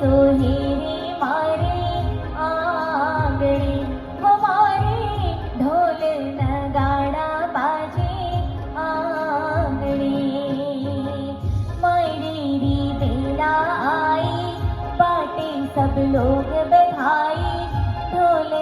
सोहेरे मारे आंगणे हमारे ढोल नगाड़ा बाजे आंगणे मायरी बेला आई बाटे सब लोग बधाई ढोल